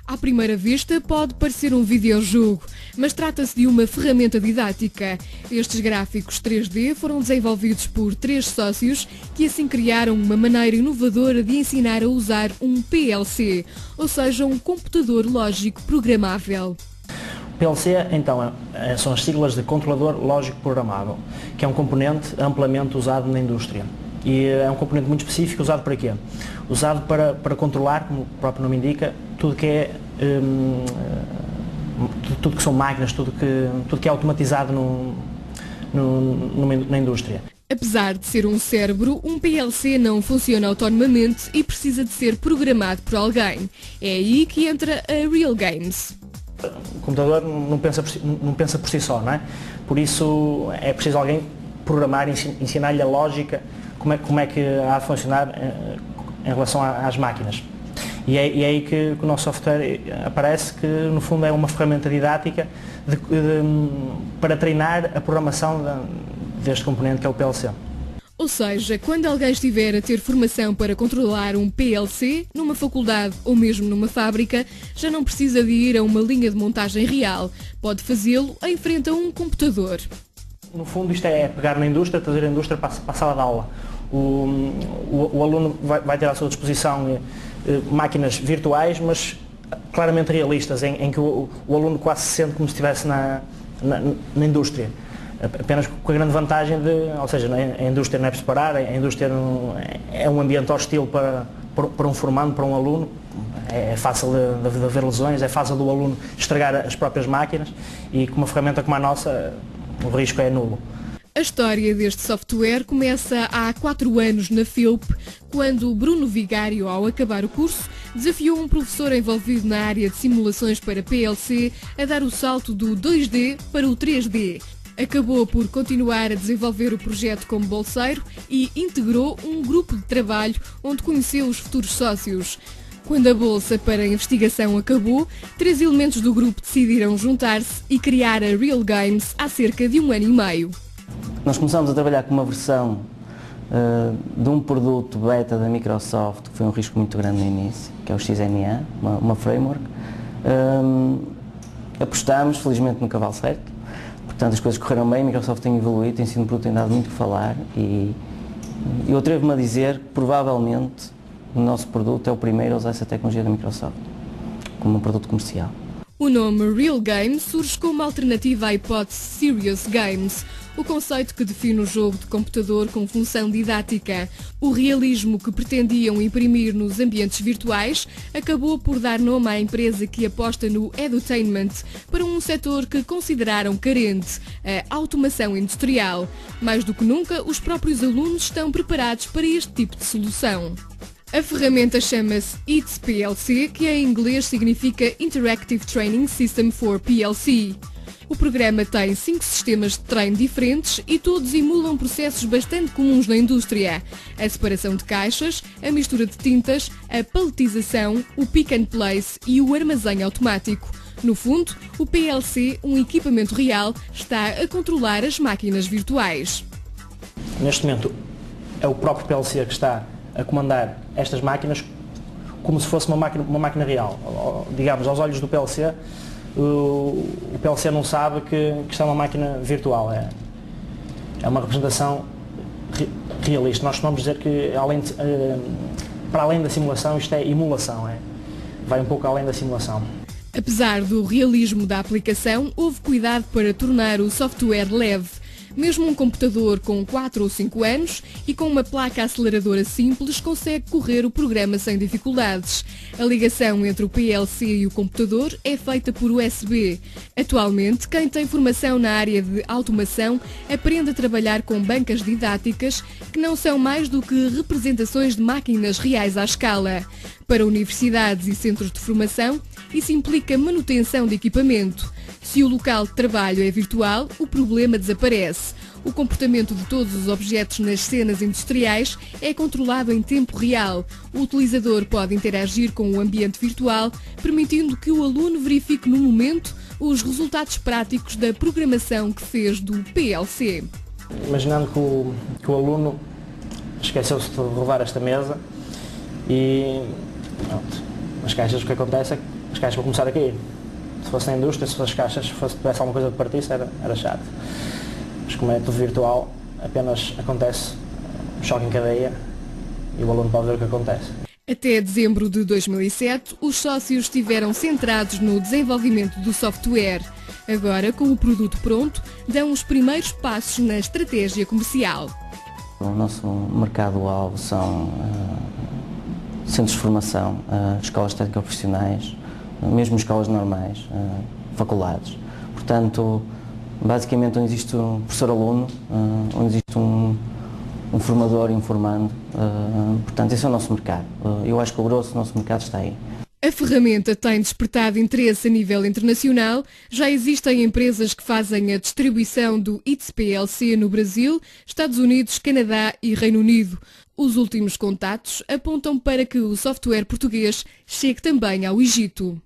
À primeira vista pode parecer um videojogo, mas trata-se de uma ferramenta didática. Estes gráficos 3D foram desenvolvidos por 3 sócios que assim criaram uma maneira inovadora de ensinar a usar um PLC, ou seja, um computador lógico programável. PLC, então, são as siglas de Controlador Lógico Programável, que é um componente amplamente usado na indústria. E é um componente muito específico, usado para quê? Usado para controlar, como o próprio nome indica, tudo que são máquinas, tudo que é automatizado na indústria. Apesar de ser um cérebro, um PLC não funciona autonomamente e precisa de ser programado por alguém. É aí que entra a Real Games. O computador não pensa por si só, não é? Por isso é preciso alguém programar, ensinar-lhe a lógica, como é que há de funcionar em relação às máquinas. E é aí que o nosso software aparece, que no fundo é uma ferramenta didática para treinar a programação deste componente que é o PLC. Ou seja, quando alguém estiver a ter formação para controlar um PLC, numa faculdade ou mesmo numa fábrica, já não precisa de ir a uma linha de montagem real. Pode fazê-lo em frente a um computador. No fundo isto é pegar na indústria, trazer a indústria para a sala de aula. O aluno vai ter à sua disposição máquinas virtuais, mas claramente realistas, em que o aluno quase se sente como se estivesse na indústria. Apenas com a grande vantagem ou seja, a indústria não é preciso parar, a indústria é um ambiente hostil para um formando, para um aluno, é fácil de haver lesões, é fácil do aluno estragar as próprias máquinas e com uma ferramenta como a nossa o risco é nulo. A história deste software começa há 4 anos na FILP, quando Bruno Vigário, ao acabar o curso, desafiou um professor envolvido na área de simulações para PLC a dar o salto do 2D para o 3D. Acabou por continuar a desenvolver o projeto como bolseiro e integrou um grupo de trabalho onde conheceu os futuros sócios. Quando a bolsa para a investigação acabou, 3 elementos do grupo decidiram juntar-se e criar a Real Games há cerca de 1 ano e meio. Nós começámos a trabalhar com uma versão de um produto beta da Microsoft, que foi um risco muito grande no início, que é o XNA, uma framework. Apostámos, felizmente, no cavalo certo. Portanto, as coisas correram bem, a Microsoft tem evoluído, tem sido um produto que tem dado muito que falar e eu atrevo-me a dizer que provavelmente o nosso produto é o primeiro a usar essa tecnologia da Microsoft como um produto comercial. O nome Real Games surge como alternativa à hipótese Serious Games, o conceito que define o jogo de computador com função didática. O realismo que pretendiam imprimir nos ambientes virtuais acabou por dar nome à empresa que aposta no edutainment para um setor que consideraram carente, a automação industrial. Mais do que nunca, os próprios alunos estão preparados para este tipo de solução. A ferramenta chama-se ITS-PLC, que em inglês significa Interactive Training System for PLC. O programa tem 5 sistemas de treino diferentes e todos emulam processos bastante comuns na indústria: a separação de caixas, a mistura de tintas, a paletização, o pick and place e o armazém automático. No fundo, o PLC, um equipamento real, está a controlar as máquinas virtuais. Neste momento é o próprio PLC que está a comandar estas máquinas como se fosse uma máquina real. Digamos, aos olhos do PLC, o PLC não sabe que isto é uma máquina virtual. É uma representação realista. Nós costumamos dizer que, para além da simulação, isto é emulação. Vai um pouco além da simulação. Apesar do realismo da aplicação, houve cuidado para tornar o software leve. Mesmo um computador com 4 ou 5 anos e com uma placa aceleradora simples consegue correr o programa sem dificuldades. A ligação entre o PLC e o computador é feita por USB. Atualmente, quem tem formação na área de automação aprende a trabalhar com bancas didáticas que não são mais do que representações de máquinas reais à escala. Para universidades e centros de formação, isso implica manutenção de equipamento. Se o local de trabalho é virtual, o problema desaparece. O comportamento de todos os objetos nas cenas industriais é controlado em tempo real. O utilizador pode interagir com o ambiente virtual, permitindo que o aluno verifique no momento os resultados práticos da programação que fez do PLC. Imaginando que o aluno esqueceu-se de levar esta mesa e pronto, nas caixas o que acontece é que as caixas vão começar a cair. Se fosse na indústria, se fosse as caixas, se tivesse alguma coisa que partisse, era chato. Mas como é tudo virtual, apenas acontece um choque em cadeia e o aluno pode ver o que acontece. Até dezembro de 2007, os sócios estiveram centrados no desenvolvimento do software. Agora, com o produto pronto, dão os primeiros passos na estratégia comercial. O nosso mercado-alvo são centros de formação, escolas técnico-profissionais, mesmo escolas normais, faculdades. Portanto, basicamente onde existe um professor-aluno, onde existe um formador informando, portanto esse é o nosso mercado. Eu acho que o grosso do nosso mercado está aí. A ferramenta tem despertado interesse a nível internacional. Já existem empresas que fazem a distribuição do ITS PLC no Brasil, Estados Unidos, Canadá e Reino Unido. Os últimos contatos apontam para que o software português chegue também ao Egito.